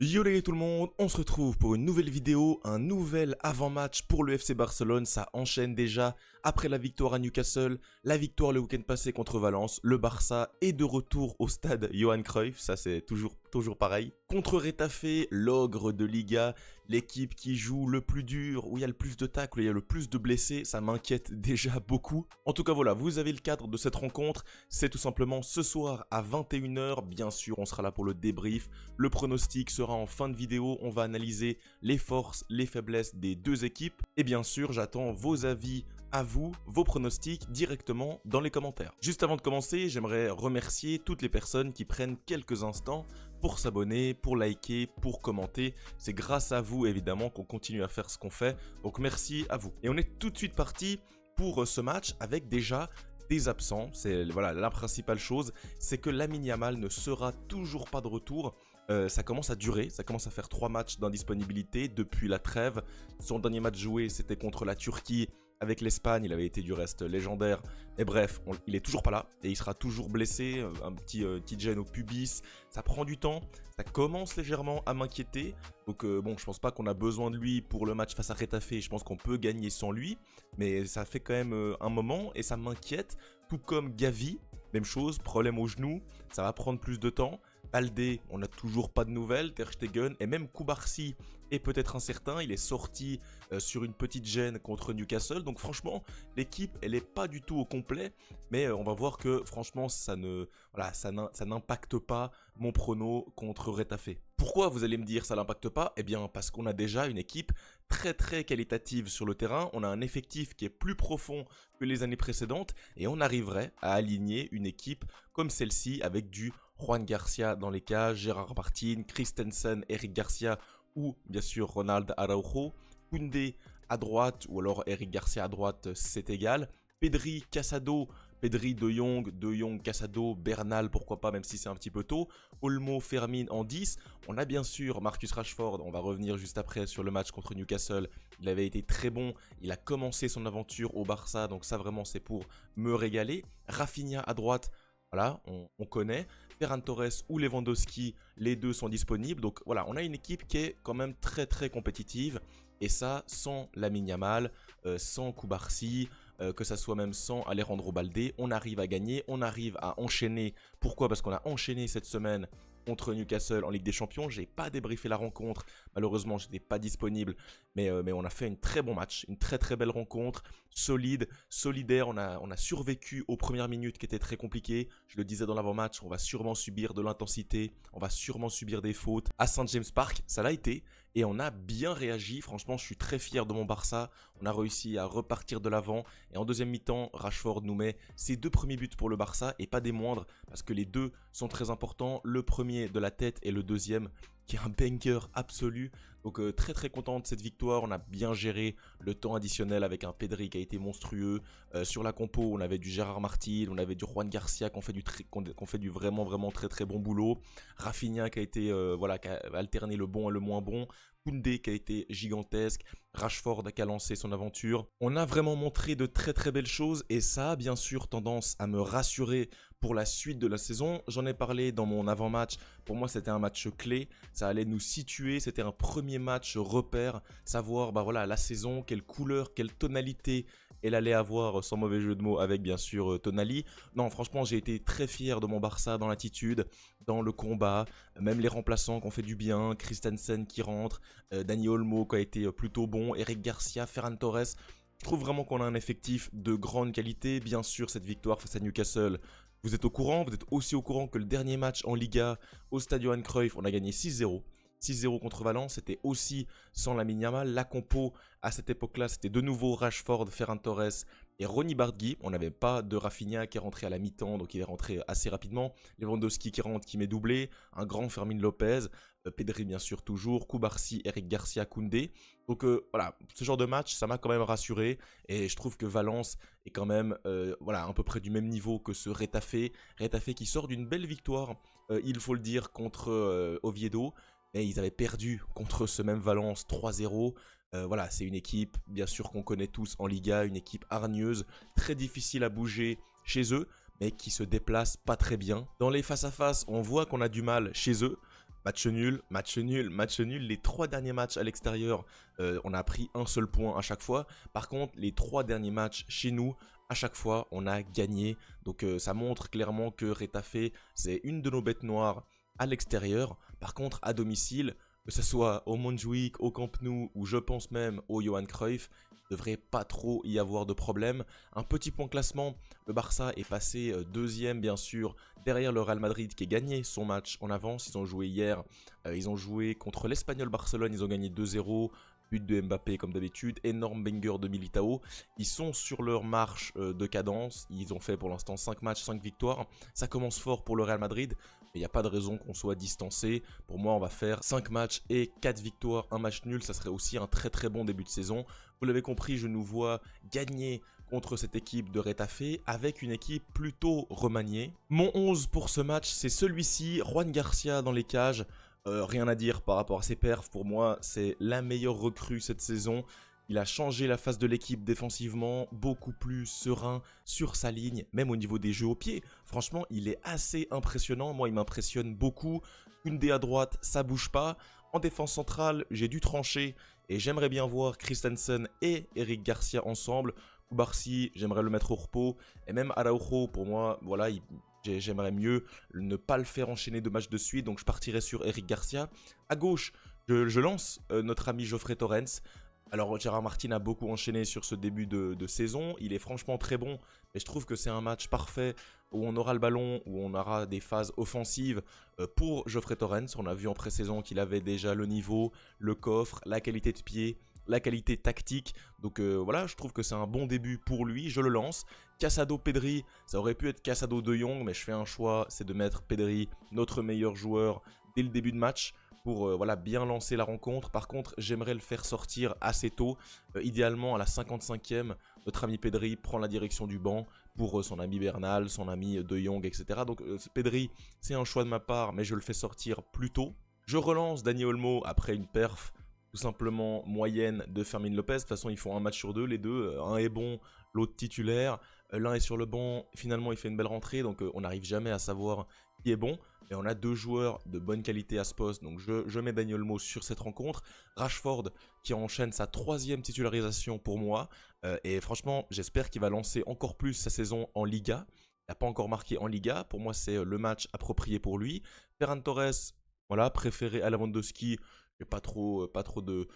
Yo les gars tout le monde, on se retrouve pour une nouvelle vidéo, un nouvel avant-match pour le FC Barcelone. Ça enchaîne déjà après la victoire à Newcastle, la victoire le week-end passé contre Valence. Le Barça est de retour au stade Johan Cruyff, ça c'est toujours pareil. Contre Retafe, l'ogre de Liga, l'équipe qui joue le plus dur, où il y a le plus de tacles, où il y a le plus de blessés, ça m'inquiète déjà beaucoup. En tout cas voilà, vous avez le cadre de cette rencontre, c'est tout simplement ce soir à 21 h. Bien sûr, on sera là pour le débrief, le pronostic sera en fin de vidéo, on va analyser les forces, les faiblesses des deux équipes. Et bien sûr, j'attends vos avis à vous, vos pronostics directement dans les commentaires. Juste avant de commencer, j'aimerais remercier toutes les personnes qui prennent quelques instants pour s'abonner, pour liker, pour commenter. C'est grâce à vous évidemment qu'on continue à faire ce qu'on fait, donc merci à vous. Et on est tout de suite parti pour ce match avec déjà des absents. C'est voilà, la principale chose, c'est que Lamine Yamal ne sera toujours pas de retour. Ça commence à durer, ça commence à faire 3 matchs d'indisponibilité depuis la trêve. Son dernier match joué, c'était contre la Turquie. Avec l'Espagne, il avait été du reste légendaire. Et bref, il est toujours pas là et il sera toujours blessé. Un petit gêne au pubis. Ça prend du temps. Ça commence légèrement à m'inquiéter. Donc bon, je pense pas qu'on a besoin de lui pour le match face à Retafe. Je pense qu'on peut gagner sans lui. Mais ça fait quand même un moment et ça m'inquiète. Tout comme Gavi, même chose, problème au genou. Ça va prendre plus de temps. Baldé, on n'a toujours pas de nouvelles, Ter Stegen et même Koubarsi est peut-être incertain, il est sorti sur une petite gêne contre Newcastle, donc franchement l'équipe elle est pas du tout au complet, mais on va voir que franchement ça n'impacte pas mon prono contre Retafe. Pourquoi vous allez me dire ça n'impacte pas? Eh bien parce qu'on a déjà une équipe très qualitative sur le terrain, on a un effectif qui est plus profond que les années précédentes et on arriverait à aligner une équipe comme celle-ci avec du Juan Garcia dans les cages, Gérard Martin, Christensen, Eric Garcia ou bien sûr Ronald Araujo, Koundé à droite ou alors Eric Garcia à droite, c'est égal, Pedri, Casado, Pedri, De Jong, Casado, Bernal, pourquoi pas même si c'est un petit peu tôt, Olmo, Fermin en 10, on a bien sûr Marcus Rashford, on va revenir juste après sur le match contre Newcastle, il avait été très bon, il a commencé son aventure au Barça, donc ça vraiment c'est pour me régaler, Rafinha à droite, voilà, on connaît. Ferran Torres ou Lewandowski, les deux sont disponibles. Donc voilà, on a une équipe qui est quand même très compétitive. Et ça, sans Lamine Yamal, sans Koubarsi, que ça soit même sans Alejandro Baldé, on arrive à gagner, on arrive à enchaîner. Pourquoi? Parce qu'on a enchaîné cette semaine contre Newcastle en Ligue des Champions. J'ai pas débriefé la rencontre, malheureusement je n'étais pas disponible, mais on a fait un très bon match, une très belle rencontre, solide, solidaire, on a survécu aux premières minutes qui étaient très compliquées. Je le disais dans l'avant-match, on va sûrement subir de l'intensité, on va sûrement subir des fautes. À St James Park, ça l'a été, et on a bien réagi. Franchement, je suis très fier de mon Barça, on a réussi à repartir de l'avant, et en deuxième mi-temps, Rashford nous met ses 2 premiers buts pour le Barça, et pas des moindres, parce que les deux sont très importants, le premier de la tête et le deuxième qui est un banger absolu. Donc très content de cette victoire, on a bien géré le temps additionnel avec un Pedri qui a été monstrueux. Sur la compo, on avait du Gérard Martin, on avait du Juan Garcia qui ont fait du vraiment très bon boulot. Rafinha qui a été qui a alterné le bon et le moins bon. Koundé qui a été gigantesque, Rashford qui a lancé son aventure. On a vraiment montré de très belles choses et ça a bien sûr tendance à me rassurer pour la suite de la saison. J'en ai parlé dans mon avant-match, pour moi c'était un match clé, ça allait nous situer, c'était un premier match repère, savoir la saison, quelle couleur, quelle tonalité elle allait avoir, sans mauvais jeu de mots, avec bien sûr Tonali. Non, franchement, j'ai été très fier de mon Barça dans l'attitude, dans le combat, même les remplaçants qui ont fait du bien, Christensen qui rentre, Dani Olmo qui a été plutôt bon, Eric Garcia, Ferran Torres. Je trouve vraiment qu'on a un effectif de grande qualité. Bien sûr, cette victoire face à Newcastle, vous êtes au courant, vous êtes aussi au courant que le dernier match en Liga au Stade Johan Cruyff, on a gagné 6-0. 6-0 contre Valence, c'était aussi sans Lamine Yamal. La compo à cette époque-là, c'était de nouveau Rashford, Ferran Torres et Ronny Bargui. On n'avait pas de Rafinha qui est rentré à la mi-temps, donc il est rentré assez rapidement. Lewandowski qui rentre, qui met doublé. Un grand Fermin Lopez. Pedri bien sûr toujours. Koubarsi, Eric Garcia, Koundé. Donc voilà, ce genre de match, ça m'a quand même rassuré. Et je trouve que Valence est quand même à peu près du même niveau que ce Retafe. Retafe qui sort d'une belle victoire, il faut le dire, contre Oviedo. Et ils avaient perdu contre ce même Valence 3-0. C'est une équipe, bien sûr qu'on connaît tous en Liga, une équipe hargneuse, très difficile à bouger chez eux, mais qui se déplace pas très bien. Dans les face-à-face, on voit qu'on a du mal chez eux. Match nul, match nul, match nul. Les 3 derniers matchs à l'extérieur, on a pris un seul point à chaque fois. Par contre, les 3 derniers matchs chez nous, à chaque fois, on a gagné. Donc ça montre clairement que Retafe, c'est une de nos bêtes noires à l'extérieur. Par contre, à domicile, que ce soit au Montjuïc, au Camp Nou ou je pense même au Johan Cruyff, il ne devrait pas trop y avoir de problème. Un petit point classement, le Barça est passé deuxième bien sûr derrière le Real Madrid qui a gagné son match en avance. Ils ont joué hier, ils ont joué contre l'Espagnol Barcelone, ils ont gagné 2-0. But de Mbappé comme d'habitude, énorme banger de Militao. Ils sont sur leur marche de cadence, ils ont fait pour l'instant 5 matchs, 5 victoires. Ça commence fort pour le Real Madrid, mais il n'y a pas de raison qu'on soit distancé. Pour moi, on va faire 5 matchs et 4 victoires, un match nul. Ça serait aussi un très très bon début de saison. Vous l'avez compris, je nous vois gagner contre cette équipe de Retafe avec une équipe plutôt remaniée. Mon 11 pour ce match, c'est celui-ci, Juan Garcia dans les cages. Rien à dire par rapport à ses perfs, pour moi c'est la meilleure recrue cette saison. Il a changé la face de l'équipe défensivement, beaucoup plus serein sur sa ligne, même au niveau des jeux au pied. Franchement, il est assez impressionnant, moi il m'impressionne beaucoup. Koundé à droite, ça bouge pas. En défense centrale, j'ai dû trancher et j'aimerais bien voir Christensen et Eric Garcia ensemble. Koubarsi, j'aimerais le mettre au repos. Et même Araujo, pour moi, voilà, j'aimerais mieux ne pas le faire enchaîner 2 matchs de suite, donc je partirai sur Eric Garcia. À gauche, je lance notre ami Geoffrey Torrens. Alors Gérard Martin a beaucoup enchaîné sur ce début de saison, il est franchement très bon, mais je trouve que c'est un match parfait où on aura le ballon, où on aura des phases offensives pour Geoffrey Torrens. On a vu en pré-saison qu'il avait déjà le niveau, le coffre, la qualité de pied, la qualité tactique. Donc voilà, je trouve que c'est un bon début pour lui, je le lance. Casado Pedri, ça aurait pu être Casado De Jong, mais je fais un choix, c'est de mettre Pedri, notre meilleur joueur, dès le début de match, pour voilà, bien lancer la rencontre. Par contre, j'aimerais le faire sortir assez tôt. Idéalement, à la 55e, notre ami Pedri prend la direction du banc pour son ami Bernal, son ami De Jong, etc. Donc Pedri, c'est un choix de ma part, mais je le fais sortir plus tôt. Je relance Dani Olmo après une perf tout simplement moyenne de Fermin Lopez. De toute façon, ils font un match sur 2, les deux. Un est bon, l'autre titulaire. L'un est sur le banc. Finalement, il fait une belle rentrée. Donc, on n'arrive jamais à savoir qui est bon. Mais on a 2 joueurs de bonne qualité à ce poste. Donc, je mets Dani Olmo sur cette rencontre. Rashford qui enchaîne sa 3e titularisation pour moi. Et franchement, j'espère qu'il va lancer encore plus sa saison en Liga. Il n'a pas encore marqué en Liga. Pour moi, c'est le match approprié pour lui. Ferran Torres, voilà, préféré à Lewandowski. J'ai pas trop de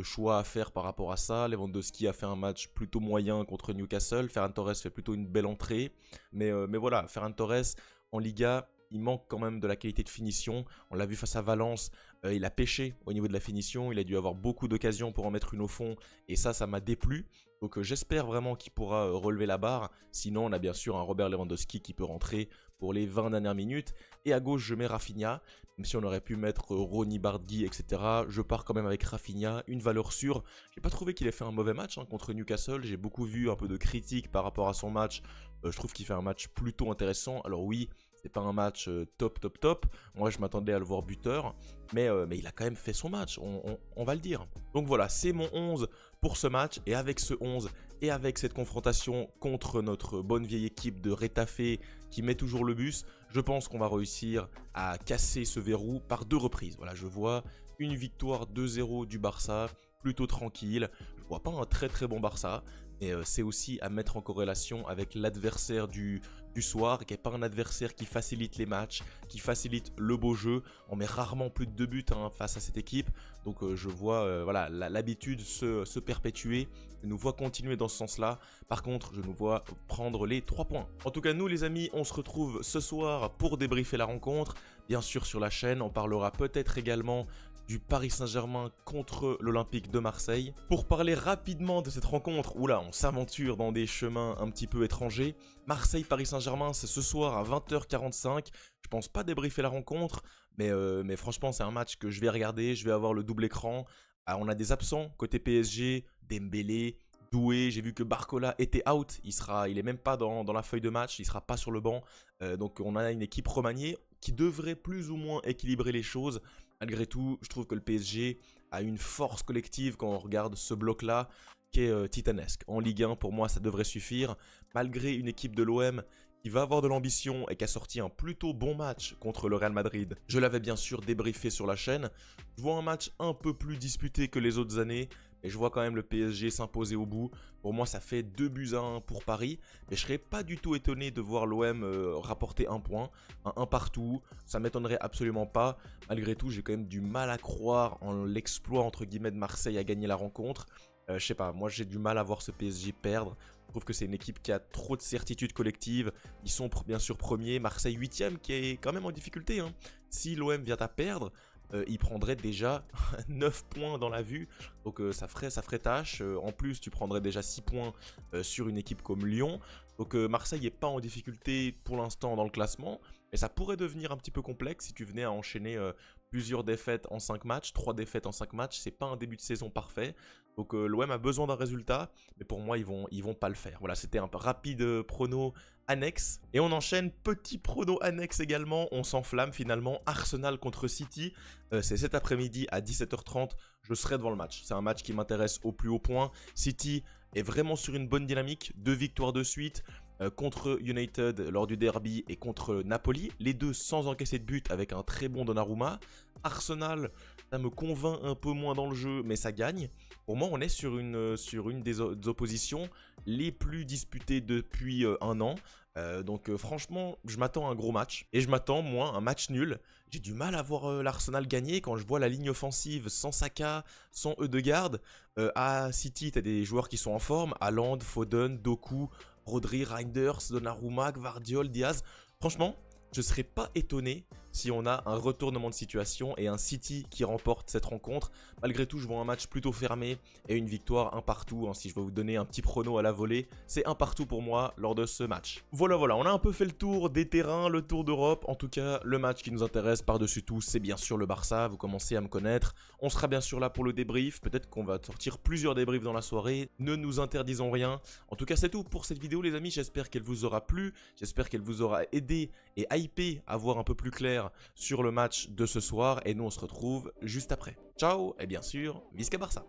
choix à faire par rapport à ça. Lewandowski a fait un match plutôt moyen contre Newcastle. Ferran Torres fait plutôt une belle entrée. Mais voilà, Ferran Torres en Liga, il manque quand même de la qualité de finition. On l'a vu face à Valence, il a pêché au niveau de la finition. Il a dû avoir beaucoup d'occasions pour en mettre une au fond. Et ça m'a déplu. Donc j'espère vraiment qu'il pourra relever la barre. Sinon, on a bien sûr un Robert Lewandowski qui peut rentrer pour les 20 dernières minutes. Et à gauche, je mets Rafinha. Même si on aurait pu mettre Ronny Bardgui, etc. Je pars quand même avec Rafinha, une valeur sûre. J'ai pas trouvé qu'il ait fait un mauvais match contre Newcastle. J'ai beaucoup vu un peu de critiques par rapport à son match. Je trouve qu'il fait un match plutôt intéressant. Alors oui, c'est pas un match top. Moi, je m'attendais à le voir buteur. Mais il a quand même fait son match, on va le dire. Donc voilà, c'est mon 11 pour ce match. Et avec ce 11 et avec cette confrontation contre notre bonne vieille équipe de Retafe qui met toujours le bus, je pense qu'on va réussir à casser ce verrou par 2 reprises. Voilà, je vois une victoire 2-0 du Barça, plutôt tranquille. Je vois pas un très bon Barça, mais c'est aussi à mettre en corrélation avec l'adversaire du soir, qui n'est pas un adversaire qui facilite les matchs, qui facilite le beau jeu. On met rarement plus de 2 buts face à cette équipe, donc je vois voilà, l'habitude se perpétuer. Je nous vois continuer dans ce sens-là. Par contre, je nous vois prendre les 3 points. En tout cas, nous les amis, on se retrouve ce soir pour débriefer la rencontre. Bien sûr, sur la chaîne, on parlera peut-être également du Paris Saint-Germain contre l'Olympique de Marseille. Pour parler rapidement de cette rencontre, oula, on s'aventure dans des chemins un petit peu étrangers. Marseille-Paris Saint-Germain, c'est ce soir à 20h45. Je pense pas débriefer la rencontre, mais franchement, c'est un match que je vais regarder. Je vais avoir le double écran. Ah, on a des absents côté PSG, Dembélé, Doué. J'ai vu que Barcola était out. Il est même pas dans la feuille de match. Il sera pas sur le banc. Donc on a une équipe remaniée qui devrait plus ou moins équilibrer les choses. Malgré tout, je trouve que le PSG a une force collective quand on regarde ce bloc-là qui est titanesque. En Ligue 1, pour moi, ça devrait suffire. Malgré une équipe de l'OM qui va avoir de l'ambition et qui a sorti un plutôt bon match contre le Real Madrid. Je l'avais bien sûr débriefé sur la chaîne. Je vois un match un peu plus disputé que les autres années, mais je vois quand même le PSG s'imposer au bout. Pour moi, ça fait 2-1 pour Paris, mais je serais pas du tout étonné de voir l'OM rapporter un point, un partout. Ça m'étonnerait absolument pas. Malgré tout, j'ai quand même du mal à croire en l'exploit entre guillemets de Marseille à gagner la rencontre. Je sais pas, moi j'ai du mal à voir ce PSG perdre. Je trouve que c'est une équipe qui a trop de certitude collective. Ils sont bien sûr premiers, Marseille 8ème qui est quand même en difficulté. Hein. Si l'OM vient à perdre, il prendrait déjà 9 points dans la vue. Donc ça ferait tâche. En plus, tu prendrais déjà 6 points sur une équipe comme Lyon. Donc Marseille n'est pas en difficulté pour l'instant dans le classement. Mais ça pourrait devenir un petit peu complexe si tu venais à enchaîner plusieurs défaites en 5 matchs. 3 défaites en 5 matchs, c'est pas un début de saison parfait. Donc l'OM a besoin d'un résultat, mais pour moi, ils vont pas le faire. Voilà, c'était un rapide prono annexe. Et on enchaîne, petit prono annexe également, on s'enflamme finalement. Arsenal contre City, c'est cet après-midi à 17h30, je serai devant le match. C'est un match qui m'intéresse au plus haut point. City est vraiment sur une bonne dynamique, 2 victoires de suite. Contre United lors du derby et contre Napoli, les deux sans encaisser de but avec un très bon Donnarumma. Arsenal, ça me convainc un peu moins dans le jeu, mais ça gagne. Pour moi, on est sur une des oppositions les plus disputées depuis un an. Donc franchement, je m'attends à un gros match. Et je m'attends, moi, à un match nul. J'ai du mal à voir l'Arsenal gagner quand je vois la ligne offensive sans Saka, sans Ødegaard. À City, tu as des joueurs qui sont en forme. Haaland, Foden, Doku, Rodri, Reinders, Donnarumma, Gvardiol, Diaz. Franchement, je ne serais pas étonné si on a un retournement de situation et un City qui remporte cette rencontre. Malgré tout, je vois un match plutôt fermé et une victoire un partout. Hein, si je veux vous donner un petit prono à la volée, c'est un partout pour moi lors de ce match. Voilà, on a un peu fait le tour des terrains, le tour d'Europe. En tout cas, le match qui nous intéresse par-dessus tout, c'est bien sûr le Barça. Vous commencez à me connaître. On sera bien sûr là pour le débrief. Peut-être qu'on va sortir plusieurs débriefs dans la soirée. Ne nous interdisons rien. En tout cas, c'est tout pour cette vidéo, les amis. J'espère qu'elle vous aura plu. J'espère qu'elle vous aura aidé et hypé à voir un peu plus clair sur le match de ce soir et nous on se retrouve juste après. Ciao et bien sûr, Visca Barça.